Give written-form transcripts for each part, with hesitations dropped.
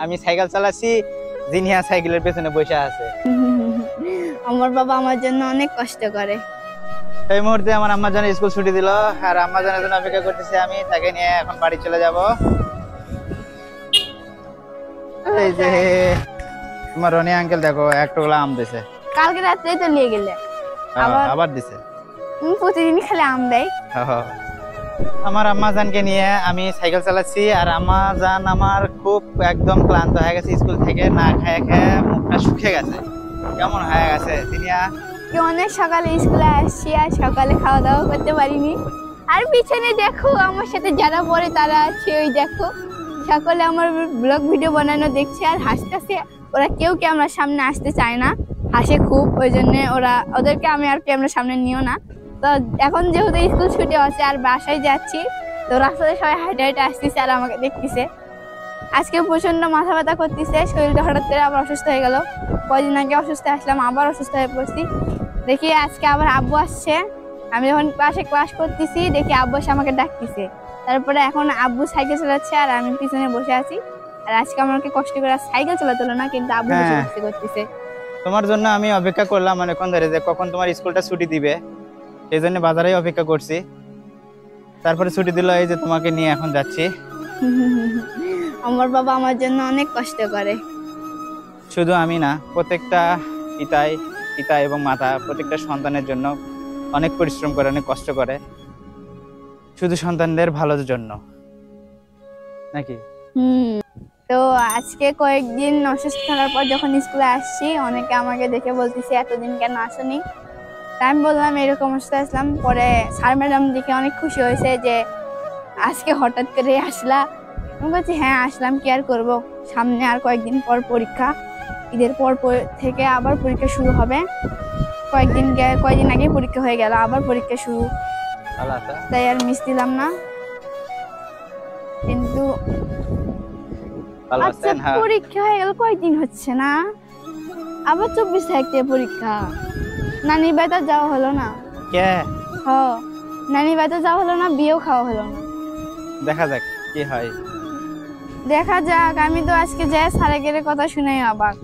আমি সাইকেল চালাচ্ছি, জিনিয়া সাইকেলের পেছনে বসে আছে। আমার বাবা আমার জন্য অনেক কষ্ট করে। এই মুহূর্তে আমার আম্মা জান স্কুল ছুটি দিল, আর আম্মা জানের জন্য অপেক্ষা করতেছি। আমি তাকে নিয়ে এখন বাড়ি চলে যাব। এই যে তোমার রনি আঙ্কেল দেখো এক টুকরা আম দিছে। কালকে রাত্রেই তো নিয়ে গেলে, আবার দিছে। প্রতিদিন খালি আম দেয়। আমার আম্মা জানকে নিয়ে আমি সাইকেল চালাচ্ছি, আর আম্মা জান আমার খুব একদম ক্লান্ত হয়ে গেছে। স্কুল থেকে না খেয়ে খেয়ে মুখটা শুকিয়ে গেছে, কেমন হয়ে গেছে সিনিয়া। অনেক সকালে স্কুলে আসছি আর সকালে খাওয়া দাওয়া করতে পারিনি। আর পিছনে দেখো আমার সাথে যারা পড়ে তারা আছে, ওই দেখো সকলে আমার ব্লগ ভিডিও বানানো দেখছে আর হাসতেছে। ওরা কেউ ক্যামেরার সামনে আসতে চায় না, হাসে খুব, ওই জন্য ওদেরকে আমি আর ক্যামেরার সামনে নিও না। তো এখন যেহেতু স্কুল ছুটি আছে আর বাসায় যাচ্ছি, তো রাস্তায় সবাই হাইটে হাইটে আসতেছে আর আমাকে দেখতেছে। আজকে প্রচন্ড মাথা ব্যথা করতেছে, শরীরটা হঠাৎ করে আবার অসুস্থ হয়ে গেল। কদিন আগে অসুস্থ আসলাম, আবার অসুস্থ হয়ে পড়ছি। দেখি আজকে আবার আব্বু আসছে, আমি যখন ক্লাসে ক্লাস করতেছি দেখি আব্বু এসে আমাকে ডাকতেছে। তারপরে এখন আব্বু সাইকেল চালাচ্ছে আর আমি পিছনে বসে আছি। আর আজকে আমাকে কষ্ট করে সাইকেল চালাতে হলো না, কিন্তু আব্বু বসে করতেছে। তোমার জন্য আমি অপেক্ষা করলাম অনেকক্ষণ ধরে যে কখন তোমার স্কুলটা ছুটি দিবে, সেই জন্য বাজারেই অপেক্ষা করছি। তারপরে ছুটি দিল, এই যে তোমাকে নিয়ে এখন যাচ্ছি। আমার বাবা আমার জন্য অনেক কষ্ট করে। শুধু আমি না, প্রত্যেকটা পিতা এবং মাতা প্রত্যেকটা সন্তানের জন্য অনেক পরিশ্রম করে, অনেক কষ্ট করে, শুধু সন্তানদের ভালোর জন্য, নাকি? তো আজকে কয়েকদিন অসুস্থ থাকার পর যখন স্কুলে আসছি, অনেকে আমাকে দেখে বলতেছে এতদিন কেন আসনি। আমি বললাম এরকম অসুস্থ আসলাম। পরে স্যার ম্যাডাম দেখে অনেক খুশি হয়েছে যে আজকে হঠাৎ করে আসলা। আমি বলছি হ্যাঁ আসলাম, কি আর করবো, সামনে আর কয়েকদিন পর পরীক্ষা, ঈদের পর থেকে আবার পরীক্ষা শুরু হবে। কয়েকদিন আগে পরীক্ষা হয়ে গেল, আবার পরীক্ষা শুরু, তাই আর মিস দিলাম না। কিন্তু আচ্ছা পরীক্ষা হয়ে গেল কয়েকদিন হচ্ছে না, আবার 24 তারিখ থেকে পরীক্ষা। নানির বাড়িতে যাওয়া হলো না। নানির বাড়িতে যাওয়া হলো না, বিয়েও খাওয়া হলো না। দেখা যাক কি হয়। দেখা যাক। আমি তো আজকে যাই স্যারের কথা শুনে অবাক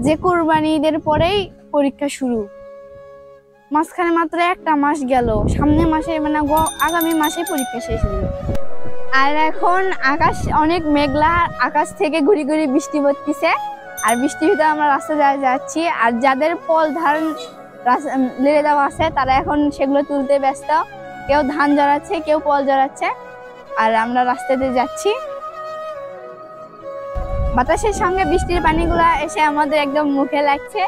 যে কুরবানি ঈদের পরেই পরীক্ষা শুরু, মাঝখানে মাত্র একটা মাস গেল, সামনের মাসে মানে আগামী মাসে পরীক্ষা শেষ হলো। আর এখন আকাশ অনেক মেঘলা, আকাশ থেকে ঘুরি ঘুরি বৃষ্টি পড়তেছে। আর বৃষ্টির ভিতরে আমরা রাস্তা যাচ্ছি, আর যাদের পল ধান লেড়ে দেওয়া আছে তারা এখন সেগুলো তুলতে ব্যস্ত। কেউ ধান জড়াচ্ছে, কেউ পল জড়াচ্ছে, আর আমরা রাস্তাতে যাচ্ছি। বাতাসের সঙ্গে বৃষ্টির পানিগুলা এসে আমাদের একদম মুখে লাগছে।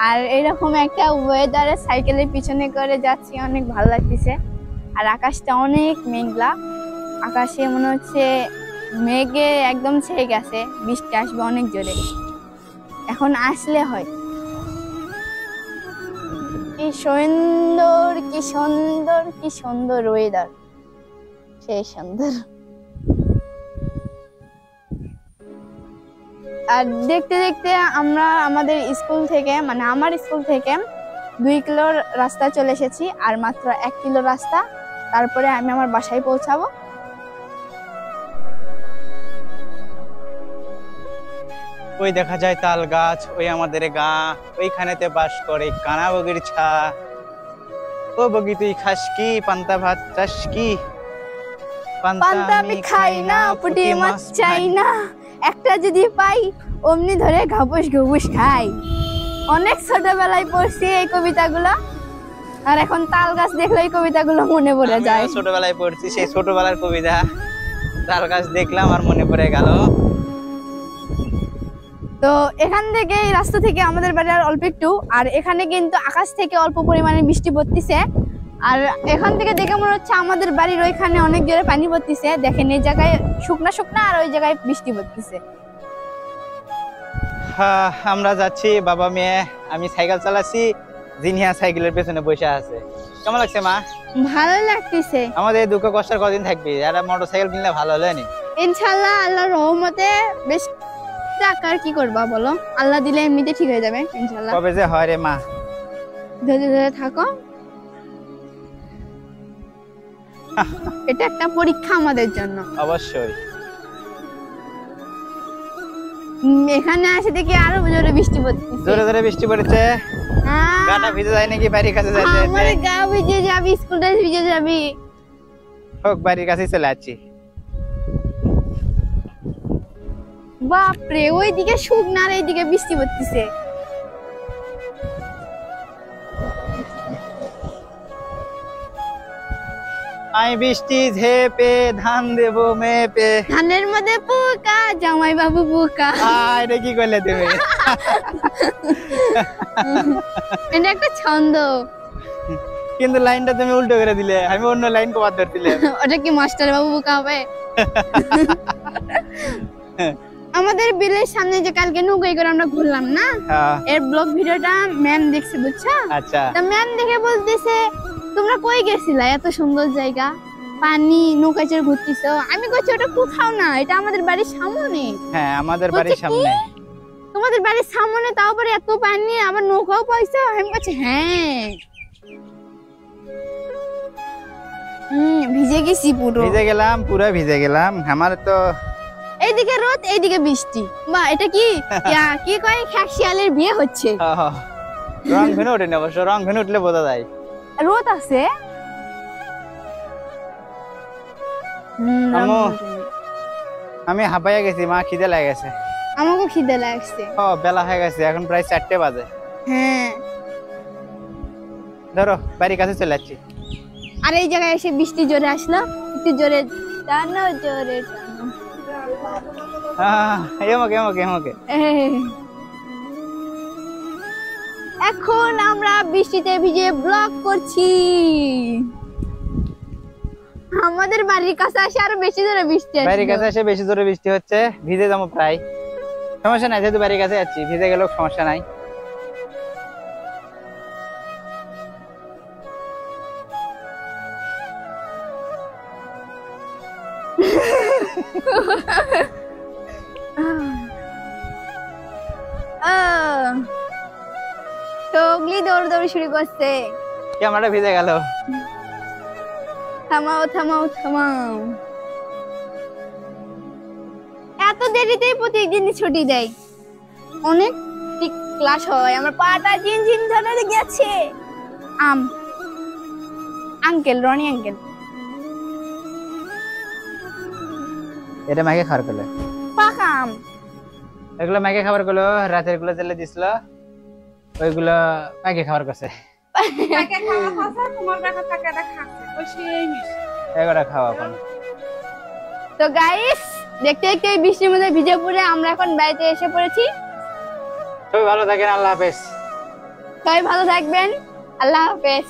আর এরকম একটা ওয়েদারে সাইকেলের পিছনে করে যাচ্ছি, অনেক ভালো লাগতেছে। আর আকাশটা অনেক মেঘলা, আকাশে মনে হচ্ছে মেঘে একদম ছেয়ে গেছে, বৃষ্টি আসবে অনেক জোরে, এখন আসলে হয়। কি সুন্দর, কি সুন্দর, কি সুন্দর ওয়েদার, সেই সুন্দর। আর দেখতে দেখতে আমরা আমাদের স্কুল থেকে মানে আমার স্কুল থেকে 2 কিলো রাস্তা চলে এসেছি, আর মাত্র 1 কিলো রাস্তা, তারপরে আমি আমার বাসায় পৌঁছাবো। ওই দেখা যায় তাল গাছ, ওই আমাদের গা, ওইখানেতে বাস করে কানা বগির ছা। ও বগি তুই খাস কি, পান্তা ভাত চাস কি? পান্তা আমি খাই না, পুঁটি মাছ চাই না, একটা যদি পাই অমনি ধরে ঘাবুস ঘুবুস খাই। অনেক ছোটবেলায় পড়ছি এই কবিতাগুলো, আর এখন তাল গাছ দেখলে এই কবিতাগুলো মনে পড়ে যায়। ছোটবেলায় পড়ছি, সেই ছোটবেলার কবিতা তাল গাছ দেখলাম আর মনে পড়ে গেল। তো এখান থেকে এই রাস্তা থেকে আমাদের বাড়ি আর অল্প একটু, আর এখানে কিন্তু আকাশ থেকে অল্প পরিমাণে বৃষ্টি পড়তেছে। আর এখান থেকে দেখে মনে হচ্ছে আমাদের বাড়ির ওইখানে অনেক জোরে পানি পড়তেছে। দেখেন এই জায়গায় শুকনা শুকনা, আর ওই জায়গায় বৃষ্টি পড়তেছে। আমরা যাচ্ছি বাবা মেয়ে, আমি সাইকেল চালাচ্ছি, জিনিয়া সাইকেলের পেছনে বসে আছে। কেমন লাগছে মা? ভালো লাগতেছে। আমাদের দুঃখ কষ্টের কদিন থাকবি, আর মোটরসাইকেল কিনলে ভালো হলো নি? ইনশাআল্লাহ আল্লাহর রহমতে। বেশ টাকার কি করবা বলো, আল্লাহ দিলে এমনিতে ঠিক হয়ে যাবে ইনশাআল্লাহ। কবে যে হয় রে মা, ধীরে ধীরে থাকো। এটা একটা পরীক্ষা আমাদের জন্য। অবশ্যই। এখানে আসে দেখি আরো জোরে বৃষ্টি পড়তেছে। জোরে জোরে বৃষ্টি পড়েছে, গাটা ভিজে যায় নাকি বাড়ির কাছে যাইতে আমার যাইতে? গা ভিজে যাবি, স্কুল ড্রেস ভিজে যাবি। হোক, বাড়ির কাছে চলে যাচ্ছি। বাপরে, ওইদিকে শুকনা আর এইদিকে বৃষ্টি পড়তেছে। আমি বৃষ্টি ঝেপে ধান দেবো মেপে। ধানের মধ্যে পোকা, জামাই বাবু পোকা। এটা কি করলে তুমি? এটা একটা ছন্দ। কিন্তু লাইনটা তুমি উল্টো করে দিলে, আমি অন্য লাইন কবার ধরছিলে। ওটা কি মাস্টার বাবু পোকা হবে? আমাদের বিলের সামনে যে কালকে নৌকায় করে আমরা ঘুরলাম না, হ্যাঁ, এর ব্লগ ভিডিওটা ম্যাম দেখছে, বুঝছো? আচ্ছা। তা ম্যাম দেখে বলতেছে, তোমরা কই গেছিলা? এত সুন্দর জায়গা, পানি, নৌকা চড়ে ঘুরতেছো। আমি কইছি ওটা কোথাও না, এটা আমাদের বাড়ির সামনে। হ্যাঁ, আমাদের বলছে বাড়ির কি? সামনে। তোমাদের বাড়ির সামনে, তাও পরে এত পানি, আবার নৌকাও পাইছো? আমি বলছি হ্যাঁ। ভিজে গেছি পুরো। ভিজে গেলাম, পুরো ভিজে গেলাম। আমার তো এইদিকে রোদ, এইদিকে বৃষ্টি। বা এটা কি কি কয়, খ্যাকশিয়ালের বিয়ে হচ্ছে। রং ভেনে ওঠেনি অবশ্য, রং ভেনে উঠলে বোঝা যায়। রোদ আছে। আম্মু, আমি হাঁপাইয়া গেছি, মা খিদে লাগে গেছে। আমাকেও খিদে লাগছে। ও, বেলা হয়ে গেছে, এখন প্রায় 4টে বাজে। হ্যাঁ, ধরো বাড়ির কাছে চলে যাচ্ছি। আর এই জায়গায় এসে বৃষ্টি জোরে আসলো, একটু জোরে টানো, জোরে টানো। এমকে এমকে এমকে। এখন আমরা বৃষ্টিতে ভিজে ব্লগ করছি। আমাদের বাড়ির কাছে আসে আরো বেশি জোরে বৃষ্টি আসছে। বাড়ির কাছে এসে বেশি জোরে বৃষ্টি হচ্ছে, ভিজে যাবো প্রায়। সমস্যা নাই, যেহেতু বাড়ির কাছে যাচ্ছি, ভিজে গেলেও সমস্যা নাই। টগলি দৌড় শুরু করছে। ক্যামেরাটা ভিজে গেল। থামাও থামাও থামাও, এত দেরিতেই প্রত্যেকদিন ছুটি দেয়। অনেক ক্লাস হয়, আমার পাটা ঝিনঝিন ধরে গেছে। Uncle, Roni uncle. এটা মাকে খাবার করলো, পাকা আম। এগুলো মাকে খাবার করলো, রাতের গুলো জেলে দিছিল, ওইগুলো মাকে খাবার করছে। এগুলো খাওয়া এখন। তো গাইস, দেখতে দেখতে এই বৃষ্টির মধ্যে ভিজে পড়ে আমরা এখন বাড়িতে এসে পড়েছি। সবাই ভালো থাকেন, আল্লাহ হাফেজ। সবাই ভালো থাকবেন, আল্লাহ হাফেজ।